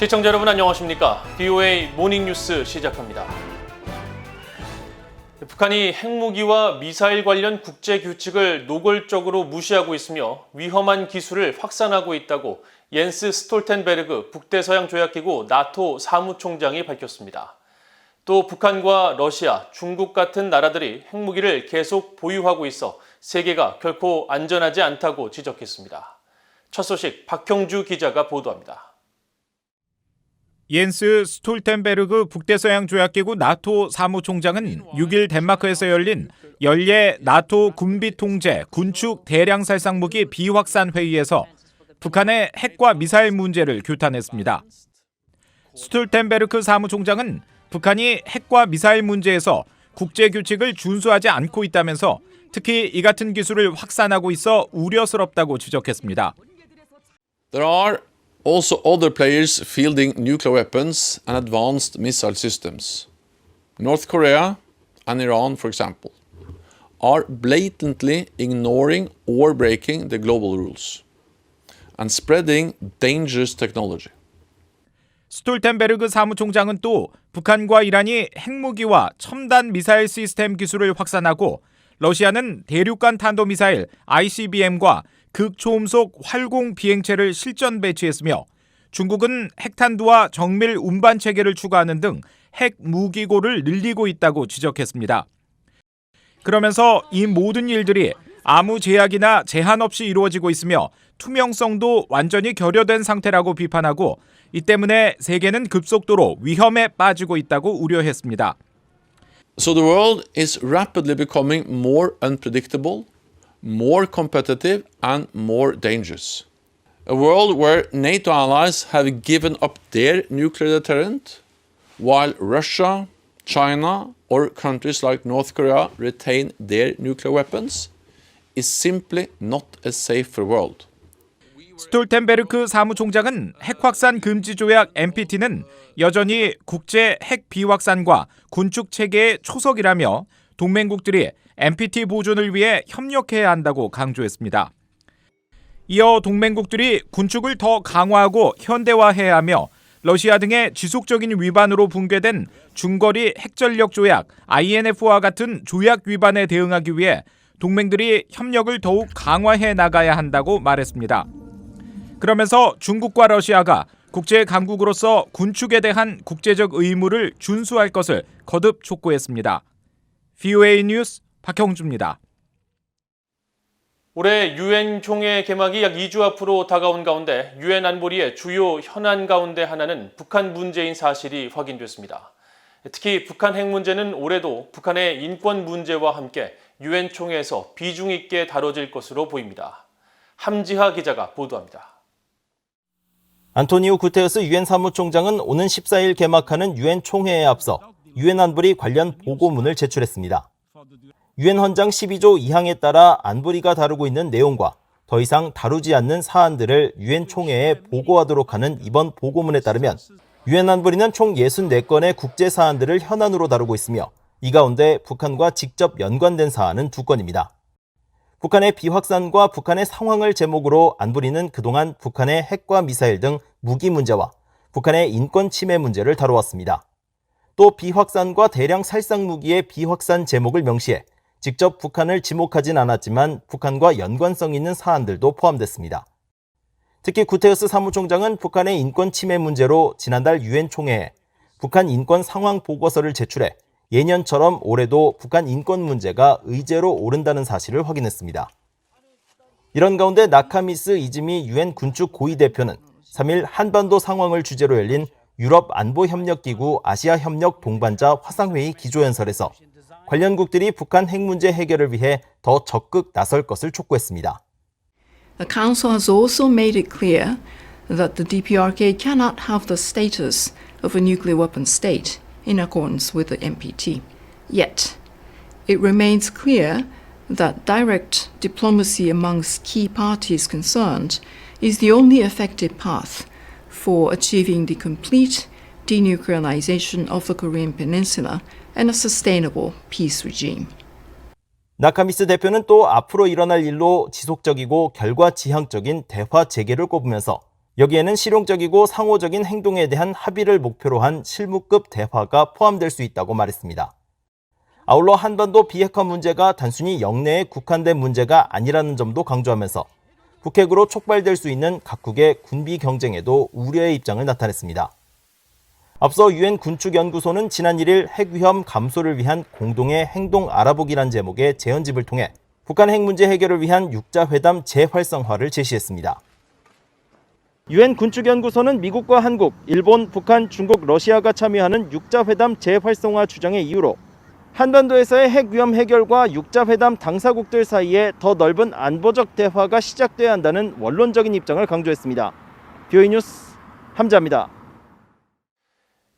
시청자 여러분 안녕하십니까? BOA 모닝뉴스 시작합니다. 북한이 핵무기와 미사일 관련 국제규칙을 노골적으로 무시하고 있으며 위험한 기술을 확산하고 있다고 옌스 스톨텐베르그 북대서양조약기구 나토 사무총장이 밝혔습니다. 또 북한과 러시아, 중국 같은 나라들이 핵무기를 계속 보유하고 있어 세계가 결코 안전하지 않다고 지적했습니다. 첫 소식 박형주 기자가 보도합니다. 옌스 스톨텐베르그 북대서양조약기구 나토 사무총장은 6일 덴마크에서 열린 연례 나토 군비통제 군축 대량살상무기 비확산 회의에서 북한의 핵과 미사일 문제를 규탄했습니다. 스톨텐베르크 사무총장은 북한이 핵과 미사일 문제에서 국제규칙을 준수하지 않고 있다면서 특히 이 같은 기술을 확산하고 있어 우려스럽다고 지적했습니다. There are also other players fielding nuclear weapons and advanced missile systems. North Korea and Iran, for example, are blatantly ignoring or breaking the global rules and spreading dangerous technology. 스톨텐베르그 사무총장은 또 북한과 이란이 핵무기와 첨단 미사일 시스템 기술을 확산하고 러시아는 대륙간 탄도미사일 ICBM과 극초음속 활공 비행체를 실전 배치했으며 중국은 핵탄두와 정밀 운반 체계를 추가하는 등 핵 무기고를 늘리고 있다고 지적했습니다. 그러면서 이 모든 일들이 아무 제약이나 제한 없이 이루어지고 있으며 투명성도 완전히 결여된 상태라고 비판하고 이 때문에 세계는 급속도로 위험에 빠지고 있다고 우려했습니다. So the world is rapidly becoming more unpredictable, more competitive and more dangerous. A world where NATO allies have given up their nuclear deterrent, while Russia, China or countries like North Korea retain their nuclear weapons, is simply not a safer world. 스톨텐베르크 사무총장은 핵확산 금지 조약 NPT는 여전히 국제 핵 비확산과 군축 체계의 초석이라며 동맹국들이 NPT 보존을 위해 협력해야 한다고 강조했습니다. 이어 동맹국들이 군축을 더 강화하고 현대화해야 하며 러시아 등의 지속적인 위반으로 붕괴된 중거리 핵전력 조약 INF와 같은 조약 위반에 대응하기 위해 동맹들이 협력을 더욱 강화해 나가야 한다고 말했습니다. 그러면서 중국과 러시아가 국제 강국으로서 군축에 대한 국제적 의무를 준수할 것을 거듭 촉구했습니다. BOA 뉴스 박형주입니다. 올해 유엔 총회 개막이 약 2주 앞으로 다가온 가운데 유엔 안보리의 주요 현안 가운데 하나는 북한 문제인 사실이 확인됐습니다. 특히 북한 핵 문제는 올해도 북한의 인권 문제와 함께 유엔 총회에서 비중 있게 다뤄질 것으로 보입니다. 함지하 기자가 보도합니다. 안토니오 구테르스 유엔 사무총장은 오는 14일 개막하는 유엔 총회에 앞서 유엔 안보리 관련 보고문을 제출했습니다. 유엔 헌장 12조 2항에 따라 안보리가 다루고 있는 내용과 더 이상 다루지 않는 사안들을 유엔 총회에 보고하도록 하는 이번 보고문에 따르면 유엔 안보리는 총 64건의 국제 사안들을 현안으로 다루고 있으며 이 가운데 북한과 직접 연관된 사안은 2건입니다. 북한의 비확산과 북한의 상황을 제목으로 안보리는 그동안 북한의 핵과 미사일 등 무기 문제와 북한의 인권 침해 문제를 다루었습니다. 또 비확산과 대량 살상 무기의 비확산 제목을 명시해 직접 북한을 지목하진 않았지만 북한과 연관성 있는 사안들도 포함됐습니다. 특히 구테르스 사무총장은 북한의 인권 침해 문제로 지난달 유엔 총회에 북한 인권 상황 보고서를 제출해 예년처럼 올해도 북한 인권 문제가 의제로 오른다는 사실을 확인했습니다. 이런 가운데 나카미스 이즈미 유엔 군축 고위 대표는 3일 한반도 상황을 주제로 열린 유럽 안보협력기구 아시아협력 동반자 화상회의 기조연설에서 관련국들이 북한 핵 문제 해결을 위해 더 적극 나설 것을 촉구했습니다. The Council has also made it clear that the DPRK cannot have the status of a nuclear weapon state in accordance with the NPT. Yet, it remains clear that direct diplomacy amongst key parties concerned is the only effective path for achieving the complete denuclearization of the Korean Peninsula and a sustainable peace regime. 나카미스 대표는 또 앞으로 일어날 일로 지속적이고 결과지향적인 대화 재개를 꼽으면서 여기에는 실용적이고 상호적인 행동에 대한 합의를 목표로 한 실무급 대화가 포함될 수 있다고 말했습니다. 아울러 한반도 비핵화 문제가 단순히 영내에 국한된 문제가 아니라는 점도 강조하면서 북핵으로 촉발될 수 있는 각국의 군비 경쟁에도 우려의 입장을 나타냈습니다. 앞서 유엔 군축연구소는 지난 1일 핵위험 감소를 위한 공동의 행동 알아보기란 제목의 제언집을 통해 북한 핵 문제 해결을 위한 육자회담 재활성화를 제시했습니다. 유엔 군축연구소는 미국과 한국, 일본, 북한, 중국, 러시아가 참여하는 육자회담 재활성화 주장의 이유로 한반도에서의 핵 위험 해결과 육자회담 당사국들 사이에 더 넓은 안보적 대화가 시작돼야 한다는 원론적인 입장을 강조했습니다. BOE 뉴스 함자입니다.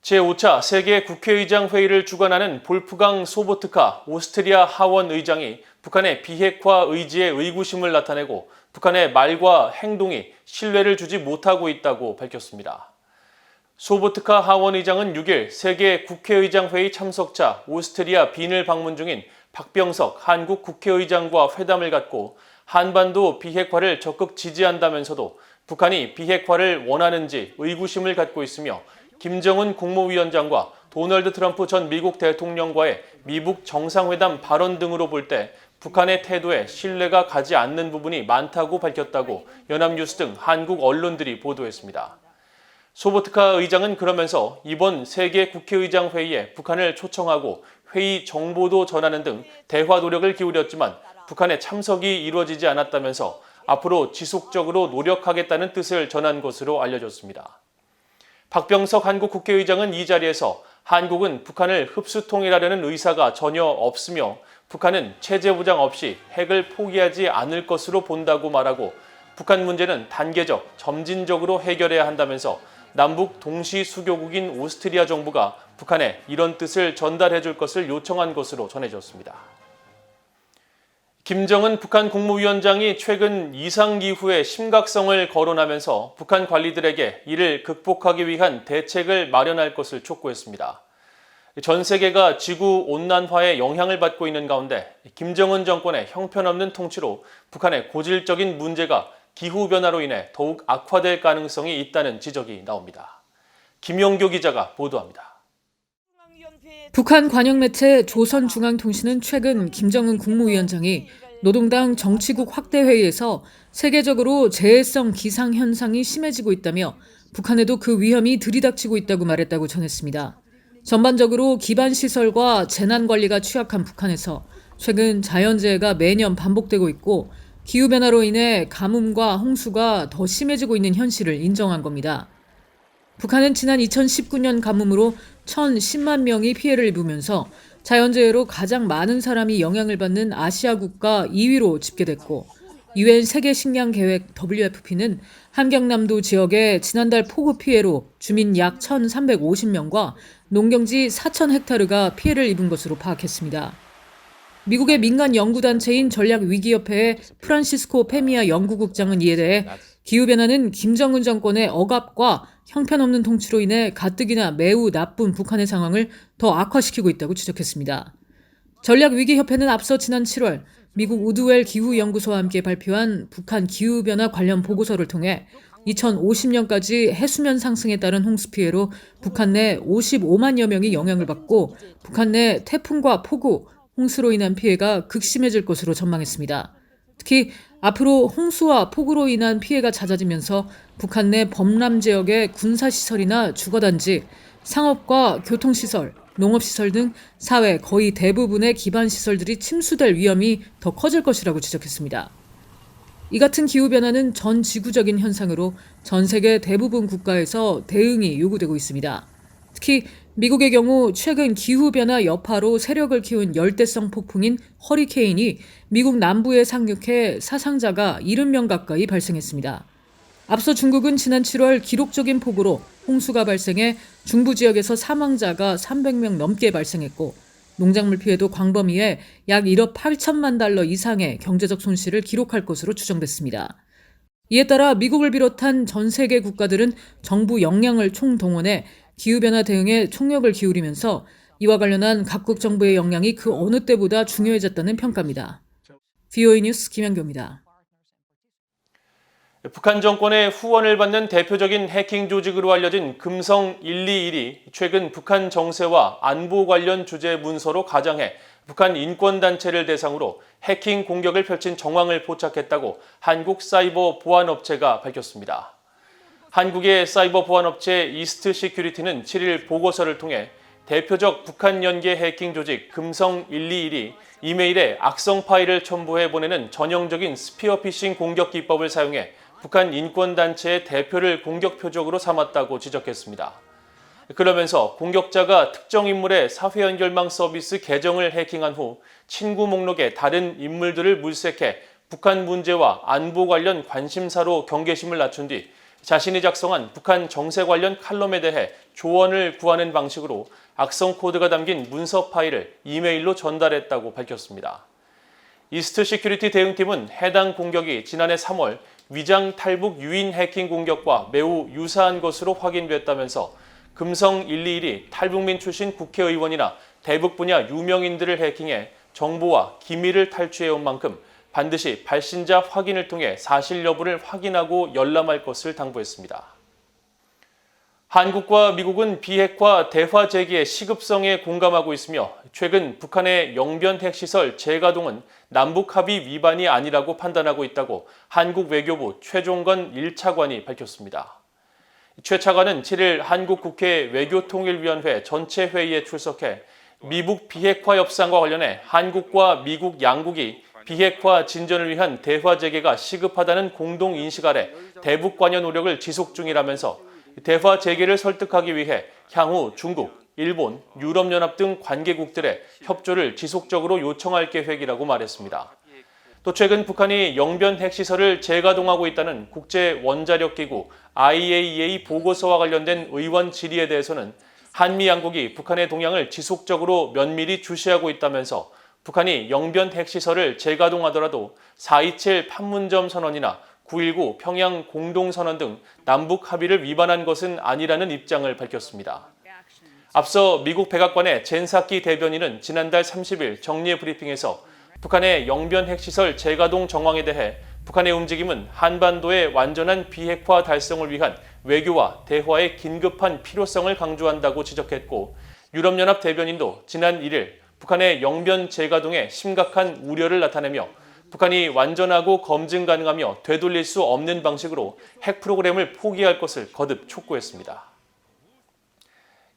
제5차 세계 국회의장 회의를 주관하는 볼프강 소보트카 오스트리아 하원 의장이 북한의 비핵화 의지에 의구심을 나타내고 북한의 말과 행동이 신뢰를 주지 못하고 있다고 밝혔습니다. 소보트카 하원 의장은 6일 세계 국회의장 회의 참석자 오스트리아 빈을 방문 중인 박병석 한국 국회의장과 회담을 갖고 한반도 비핵화를 적극 지지한다면서도 북한이 비핵화를 원하는지 의구심을 갖고 있으며 김정은 국무위원장과 도널드 트럼프 전 미국 대통령과의 미북 정상회담 발언 등으로 볼 때 북한의 태도에 신뢰가 가지 않는 부분이 많다고 밝혔다고 연합뉴스 등 한국 언론들이 보도했습니다. 소보트카 의장은 그러면서 이번 세계 국회의장 회의에 북한을 초청하고 회의 정보도 전하는 등 대화 노력을 기울였지만 북한의 참석이 이루어지지 않았다면서 앞으로 지속적으로 노력하겠다는 뜻을 전한 것으로 알려졌습니다. 박병석 한국 국회의장은 이 자리에서 한국은 북한을 흡수통일하려는 의사가 전혀 없으며 북한은 체제 보장 없이 핵을 포기하지 않을 것으로 본다고 말하고 북한 문제는 단계적, 점진적으로 해결해야 한다면서 남북 동시 수교국인 오스트리아 정부가 북한에 이런 뜻을 전달해 줄 것을 요청한 것으로 전해졌습니다. 김정은 북한 국무위원장이 최근 이상기후의 심각성을 거론하면서 북한 관리들에게 이를 극복하기 위한 대책을 마련할 것을 촉구했습니다. 전 세계가 지구온난화에 영향을 받고 있는 가운데 김정은 정권의 형편없는 통치로 북한의 고질적인 문제가 기후변화로 인해 더욱 악화될 가능성이 있다는 지적이 나옵니다. 김용교 기자가 보도합니다. 북한 관영 매체 조선중앙통신은 최근 김정은 국무위원장이 노동당 정치국 확대회의에서 세계적으로 재해성 기상현상이 심해지고 있다며 북한에도 그 위험이 들이닥치고 있다고 말했다고 전했습니다. 전반적으로 기반시설과 재난관리가 취약한 북한에서 최근 자연재해가 매년 반복되고 있고 기후변화로 인해 가뭄과 홍수가 더 심해지고 있는 현실을 인정한 겁니다. 북한은 지난 2019년 가뭄으로 1,010만 명이 피해를 입으면서 자연재해로 가장 많은 사람이 영향을 받는 아시아 국가 2위로 집계됐고 유엔 세계식량계획 WFP는 함경남도 지역의 지난달 폭우 피해로 주민 약 1,350명과 농경지 4,000헥타르가 피해를 입은 것으로 파악했습니다. 미국의 민간 연구단체인 전략위기협회의 프란시스코 페미아 연구국장은 이에 대해 기후변화는 김정은 정권의 억압과 형편없는 통치로 인해 가뜩이나 매우 나쁜 북한의 상황을 더 악화시키고 있다고 지적했습니다. 전략위기협회는 앞서 지난 7월 미국 우드웰 기후연구소와 함께 발표한 북한 기후변화 관련 보고서를 통해 2050년까지 해수면 상승에 따른 홍수 피해로 북한 내 55만여 명이 영향을 받고 북한 내 태풍과 폭우, 홍수로 인한 피해가 극심해질 것으로 전망했습니다. 특히 앞으로 홍수와 폭우로 인한 피해가 잦아지면서 북한 내 범람 지역의 군사시설이나 주거단지, 상업과 교통시설, 농업시설 등 사회 거의 대부분의 기반시설들이 침수될 위험이 더 커질 것이라고 지적했습니다. 이 같은 기후변화는 전 지구적인 현상으로 전 세계 대부분 국가에서 대응이 요구되고 있습니다. 특히 미국의 경우 최근 기후변화 여파로 세력을 키운 열대성 폭풍인 허리케인이 미국 남부에 상륙해 사상자가 70명 가까이 발생했습니다. 앞서 중국은 지난 7월 기록적인 폭우로 홍수가 발생해 중부 지역에서 사망자가 300명 넘게 발생했고 농작물 피해도 광범위해 약 1억 8천만 달러 이상의 경제적 손실을 기록할 것으로 추정됐습니다. 이에 따라 미국을 비롯한 전 세계 국가들은 정부 역량을 총동원해 기후변화 대응에 총력을 기울이면서 이와 관련한 각국 정부의 역량이 그 어느 때보다 중요해졌다는 평가입니다. BOE 뉴스 김현교입니다. 북한 정권의 후원을 받는 대표적인 해킹 조직으로 알려진 금성 121이 최근 북한 정세와 안보 관련 주제 문서로 가장해 북한 인권단체를 대상으로 해킹 공격을 펼친 정황을 포착했다고 한국 사이버 보안업체가 밝혔습니다. 한국의 사이버 보안업체 이스트 시큐리티는 7일 보고서를 통해 대표적 북한 연계 해킹 조직 금성 121이 이메일에 악성 파일을 첨부해 보내는 전형적인 스피어피싱 공격 기법을 사용해 북한 인권단체의 대표를 공격 표적으로 삼았다고 지적했습니다. 그러면서 공격자가 특정 인물의 사회 연결망 서비스 계정을 해킹한 후 친구 목록에 다른 인물들을 물색해 북한 문제와 안보 관련 관심사로 경계심을 낮춘 뒤 자신이 작성한 북한 정세 관련 칼럼에 대해 조언을 구하는 방식으로 악성 코드가 담긴 문서 파일을 이메일로 전달했다고 밝혔습니다. 이스트 시큐리티 대응팀은 해당 공격이 지난해 3월 위장 탈북 유인 해킹 공격과 매우 유사한 것으로 확인됐다면서 금성 121이 탈북민 출신 국회의원이나 대북 분야 유명인들을 해킹해 정보와 기밀을 탈취해온 만큼 반드시 발신자 확인을 통해 사실 여부를 확인하고 열람할 것을 당부했습니다. 한국과 미국은 비핵화 대화 재개의 시급성에 공감하고 있으며 최근 북한의 영변 핵시설 재가동은 남북 합의 위반이 아니라고 판단하고 있다고 한국 외교부 최종건 1차관이 밝혔습니다. 최 차관은 7일 한국 국회 외교통일위원회 전체 회의에 출석해 미북 비핵화 협상과 관련해 한국과 미국 양국이 비핵화 진전을 위한 대화 재개가 시급하다는 공동 인식 아래 대북 관여 노력을 지속 중이라면서 대화 재개를 설득하기 위해 향후 중국, 일본, 유럽연합 등 관계국들의 협조를 지속적으로 요청할 계획이라고 말했습니다. 또 최근 북한이 영변 핵시설을 재가동하고 있다는 국제원자력기구 IAEA 보고서와 관련된 의원 질의에 대해서는 한미 양국이 북한의 동향을 지속적으로 면밀히 주시하고 있다면서 북한이 영변 핵시설을 재가동하더라도 4.27 판문점 선언이나 9.19 평양 공동선언 등 남북 합의를 위반한 것은 아니라는 입장을 밝혔습니다. 앞서 미국 백악관의 젠 사키 대변인은 지난달 30일 정례 브리핑에서 북한의 영변 핵시설 재가동 정황에 대해 북한의 움직임은 한반도의 완전한 비핵화 달성을 위한 외교와 대화의 긴급한 필요성을 강조한다고 지적했고 유럽연합 대변인도 지난 1일 북한의 영변 재가동에 심각한 우려를 나타내며 북한이 완전하고 검증 가능하며 되돌릴 수 없는 방식으로 핵 프로그램을 포기할 것을 거듭 촉구했습니다.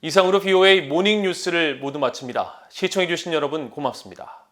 이상으로 VOA 모닝 뉴스를 모두 마칩니다. 시청해주신 여러분 고맙습니다.